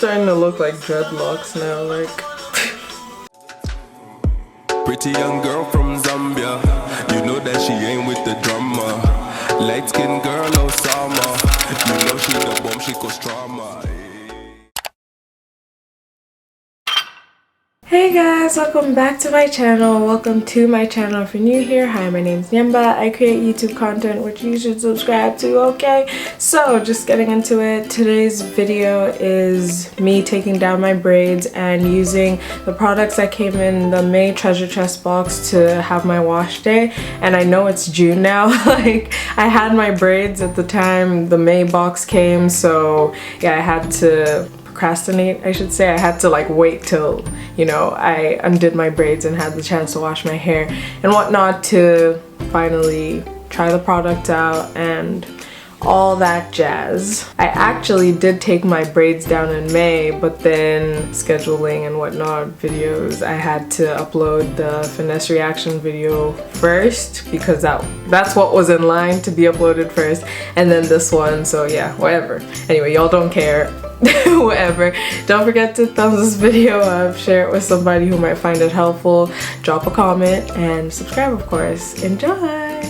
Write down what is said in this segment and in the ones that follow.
starting to look like dreadlocks now, like. Pretty young girl from Zambia, you know that she ain't with the drama. Light skinned girl, Osama, you know she the bomb, she cause trauma. Hey guys, welcome back to my channel. Welcome to my channel if you're new here. Hi, my name's Nyemba. I create YouTube content which you should subscribe to, okay? So just getting into it, today's video is me taking down my braids and using the products that came in the May treasure chest box to have my wash day. And I know it's June now. Like, I had my braids at the time the May box came, so yeah, I had to procrastinate, I should say. I had to like wait till, you know, I undid my braids and had the chance to wash my hair and whatnot to finally try the product out and all that jazz. I actually did take my braids down in May, but then scheduling and whatnot videos, I had to upload the finesse reaction video first because that's what was in line to be uploaded first, and then this one, so yeah, whatever. Anyway, y'all don't care. Whatever. Don't forget to thumbs this video up, share it with somebody who might find it helpful, drop a comment, and subscribe, of course. Enjoy!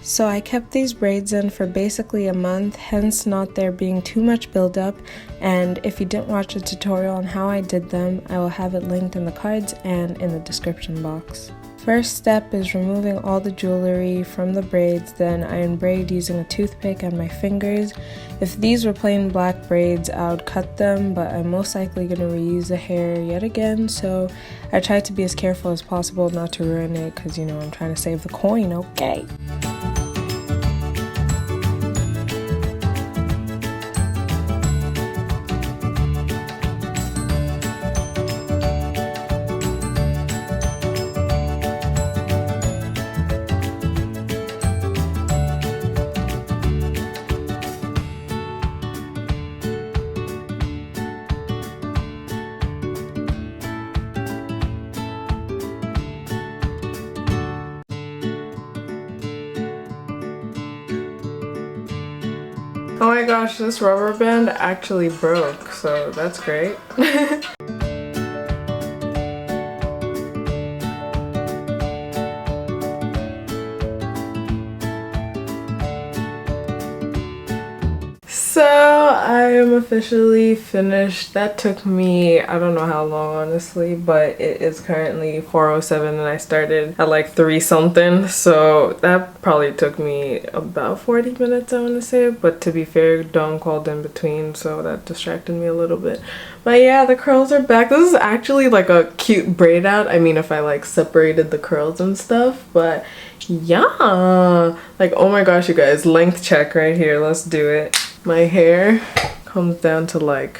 So I kept these braids in for basically a month, hence not there being too much buildup, and if you didn't watch the tutorial on how I did them, I will have it linked in the cards and in the description box. First step is removing all the jewelry from the braids, then I unbraid using a toothpick and my fingers. If these were plain black braids, I would cut them, but I'm most likely going to reuse the hair yet again, so I try to be as careful as possible not to ruin it because, you know, I'm trying to save the coin, okay? Oh my gosh, this rubber band actually broke, so that's great. So I am officially finished. That took me, I don't know how long honestly, but it is currently 4:07 and I started at like 3 something, so that probably took me about 40 minutes, I want to say, but to be fair, Dawn called in between, so that distracted me a little bit. But yeah, the curls are back. This is actually like a cute braid out, I mean if I like separated the curls and stuff, but yeah, like oh my gosh you guys, length check right here, let's do it. My hair comes down to like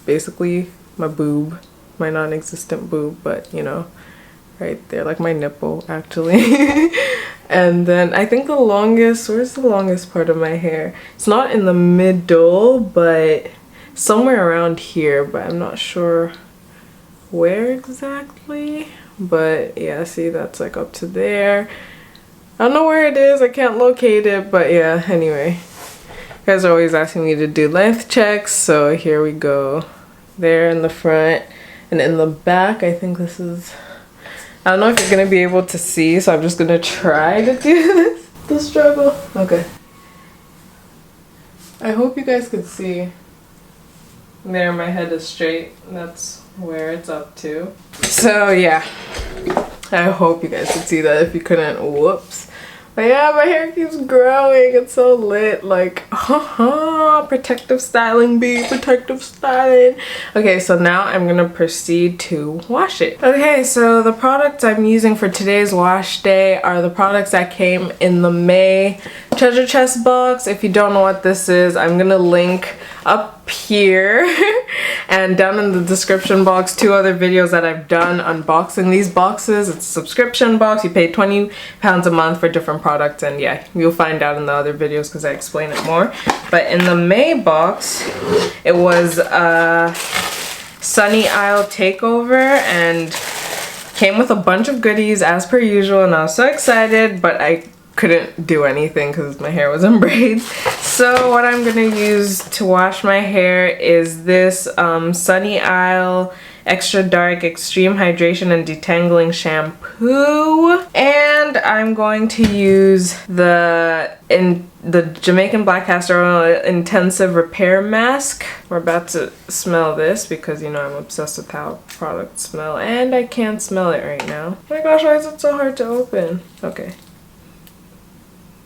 basically my boob, my non-existent boob, but you know, right there, like my nipple actually. And then I think the longest, where's the longest part of my hair? It's not in the middle, but somewhere around here, but I'm not sure where exactly. But yeah, see, that's like up to there. I don't know where it is, I can't locate it, but yeah, anyway. You guys are always asking me to do length checks, so here we go. There in the front and in the back, I think this is, I don't know if you're gonna be able to see, so I'm just gonna try to do this. The struggle. Okay. I hope you guys could see. There, my head is straight. That's where it's up to. So yeah, I hope you guys could see that. If you couldn't, whoops. But yeah, my hair keeps growing. It's so lit. Like, protective styling, B, protective styling. Okay, so now I'm gonna proceed to wash it. Okay, so the products I'm using for today's wash day are the products that came in the May treasure chest box. If you don't know what this is, I'm gonna link up here and down in the description box 2 other videos that I've done unboxing these boxes. It's a subscription box. You pay £20 a month for different products, and yeah, you'll find out in the other videos because I explain it more. But in the May box, it was a Sunny Isle takeover and came with a bunch of goodies as per usual, and I was so excited, but I couldn't do anything because my hair was in braids. So what I'm gonna use to wash my hair is this Sunny Isle Extra Dark Extreme Hydration and Detangling Shampoo, and I'm going to use the Jamaican Black Castor Oil Intensive Repair Mask. We're about to smell this because, you know, I'm obsessed with how products smell, and I can't smell it right now. Oh my gosh, why is it so hard to open? Okay.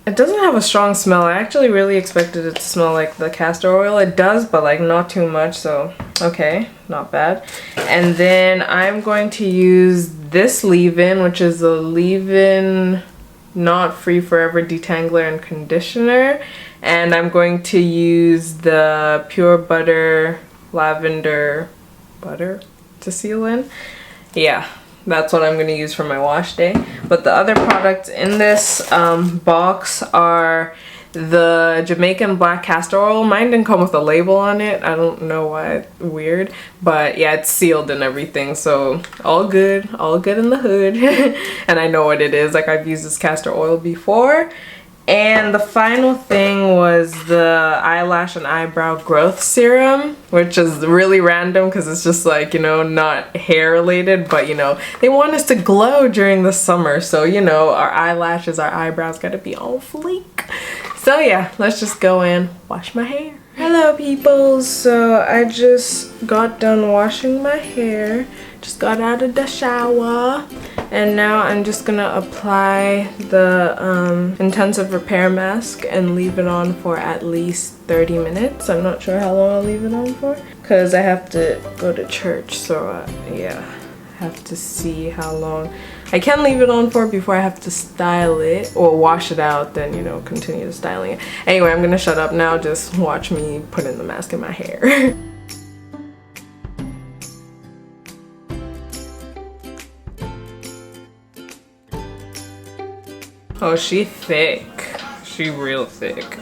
It doesn't have a strong smell. I actually really expected it to smell like the castor oil. It does, but like not too much, so okay, not bad. And then I'm going to use this leave-in, which is a leave-in not free forever detangler and conditioner. And I'm going to use the Pure Butter Lavender Butter to seal in. Yeah. That's what I'm going to use for my wash day. But the other products in this box are the Jamaican Black Castor Oil. Mine didn't come with a label on it. I don't know why. It's weird. But yeah, it's sealed and everything. So all good in the hood. And I know what it is. Like, I've used this castor oil before. And the final thing was the eyelash and eyebrow growth serum, which is really random because it's just like, you know, not hair related, but you know, they want us to glow during the summer. So, you know, our eyelashes, our eyebrows gotta be on fleek. So yeah, let's just go in, wash my hair. Hello people, so I just got done washing my hair. Just got out of the shower. And now I'm just gonna apply the intensive repair mask and leave it on for at least 30 minutes. I'm not sure how long I'll leave it on for because I have to go to church, so yeah, I have to see how long I can leave it on for before I have to style it or wash it out, then, you know, continue styling it. Anyway, I'm gonna shut up now. Just watch me put in the mask in my hair. Oh, she thick. She real thick.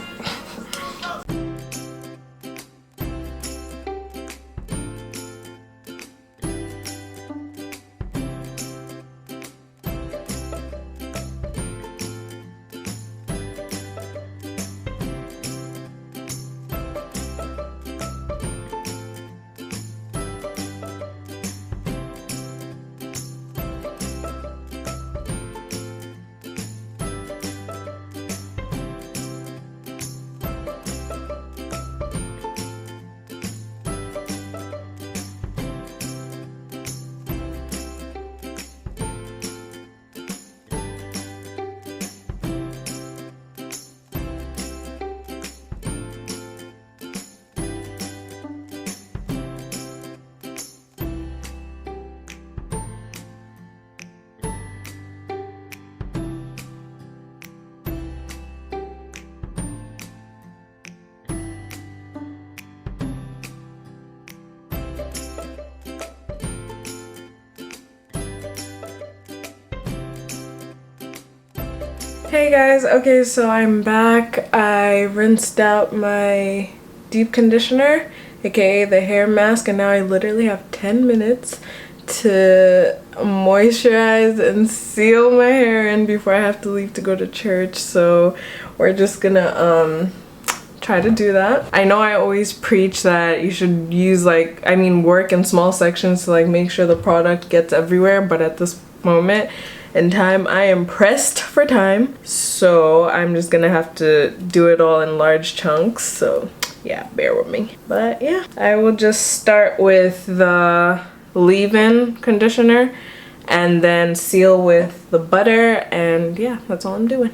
Hey guys, okay, so I'm back. I rinsed out my deep conditioner, aka the hair mask, and now I literally have 10 minutes to moisturize and seal my hair in before I have to leave to go to church. So we're just gonna try to do that. I know I always preach that you should use work in small sections to like make sure the product gets everywhere, but at this moment in time I am pressed for time, so I'm just gonna have to do it all in large chunks. So yeah, bear with me. But yeah, I will just start with the leave-in conditioner and then seal with the butter, and yeah, that's all I'm doing.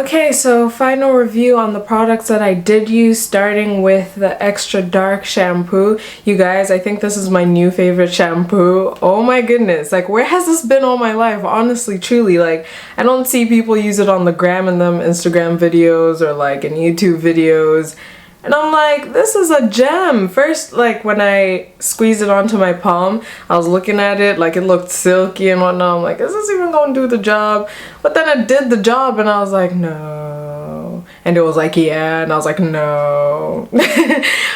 Okay, so final review on the products that I did use, starting with the extra dark shampoo. You guys, I think this is my new favorite shampoo. Oh my goodness, like where has this been all my life? Honestly, truly, like I don't see people use it on the gram in them Instagram videos or like in YouTube videos. And I'm like, this is a gem. First, like when I squeezed it onto my palm, I was looking at it, like it looked silky and whatnot. I'm like, is this even gonna do the job? But then it did the job and I was like, no. And it was like, yeah, and I was like, no.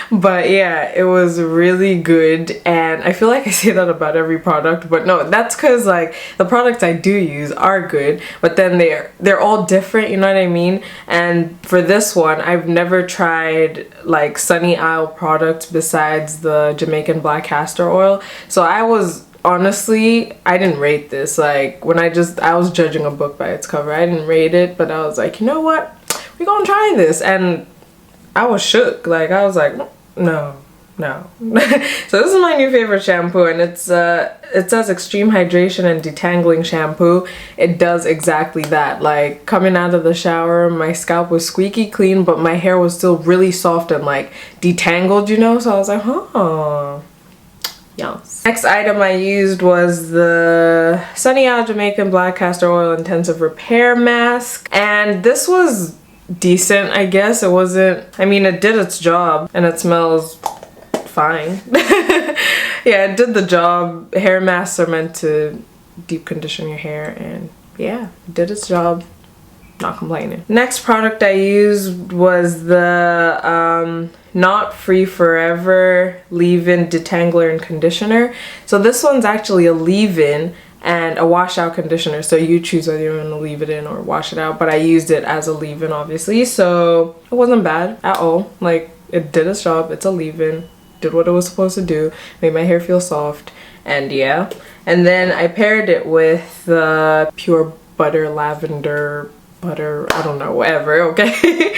But yeah, it was really good, and I feel like I say that about every product, but no, that's because like the products I do use are good, but then they're all different, you know what I mean? And for this one, I've never tried like Sunny Isle products besides the Jamaican black castor oil, so honestly, I didn't rate this. Like when I was judging a book by its cover. I didn't rate it, but I was like, you know what, we're gonna try this. And I was shook. Like I was like, no. So this is my new favorite shampoo, and it says extreme hydration and detangling shampoo. It does exactly that. Like coming out of the shower, my scalp was squeaky clean, but my hair was still really soft and like detangled, you know? So I was like, huh. Yes. Next item I used was the Sunny Isle Jamaican Black Castor Oil Intensive Repair Mask, and this was decent, I guess. It wasn't, I mean, it did its job, and it smells fine. Yeah, it did the job. Hair masks are meant to deep condition your hair, and yeah, it did its job. Not complaining. Next product I used was the Not Free Forever leave-in detangler and conditioner. So this one's actually a leave-in and a washout conditioner, so you choose whether you want to leave it in or wash it out, but I used it as a leave-in obviously, so it wasn't bad at all. Like it did its job. It's a leave-in, did what it was supposed to do, made my hair feel soft, and yeah. And then I paired it with the Pure Butter Lavender Butter, I don't know, whatever, okay?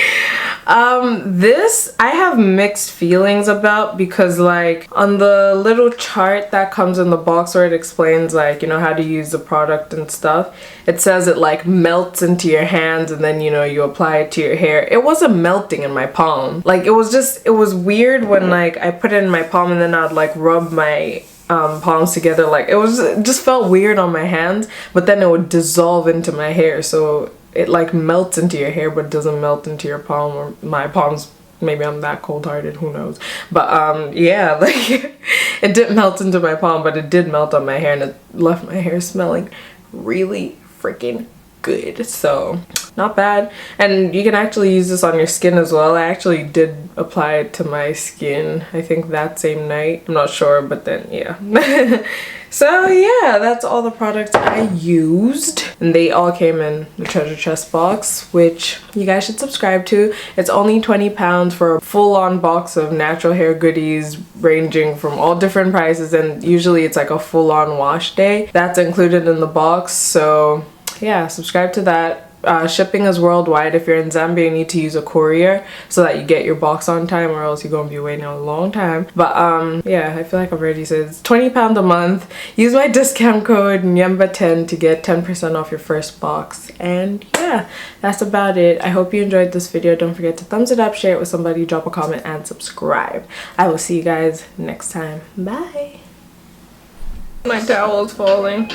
This I have mixed feelings about, because like on the little chart that comes in the box where it explains like, you know, how to use the product and stuff, it says it like melts into your hands and then, you know, you apply it to your hair. It wasn't melting in my palm. Like it was weird when like I put it in my palm and then I'd like rub my palms together. Like it just felt weird on my hands, but then it would dissolve into my hair, so it like melts into your hair but doesn't melt into your palm, or my palms. Maybe I'm that cold-hearted, who knows. But yeah, like it didn't melt into my palm, but it did melt on my hair, and it left my hair smelling really freaking good. So not bad. And you can actually use this on your skin as well. I actually did apply it to my skin, I think that same night. I'm not sure, but then yeah. So yeah, that's all the products I used, and they all came in the treasure chest box, which you guys should subscribe to. It's only £20 for a full-on box of natural hair goodies ranging from all different prices, and usually it's like a full-on wash day that's included in the box. So yeah, subscribe to that. Shipping is worldwide. If you're in Zambia, you need to use a courier so that you get your box on time, or else you're gonna be waiting a long time. But yeah, I feel like I've already said it's £20 a month. Use my discount code Nyemba10 to get 10% off your first box. And yeah, that's about it. I hope you enjoyed this video. Don't forget to thumbs it up, share it with somebody, drop a comment, and subscribe. I will see you guys next time. Bye. My towel is falling.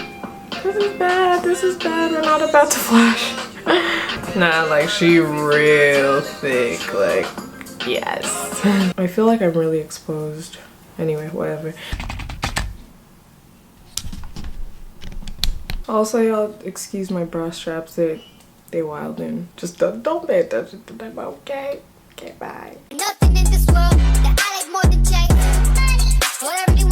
This is bad. This is bad. We're not about to flash. Nah, like she real thick. Like, yes. I feel like I'm really exposed. Anyway, whatever. Also, y'all excuse my bra straps. They wildin'. Just don't pay attention to them, okay? Okay, bye. Nothing in this world that I like more than change. Whatever you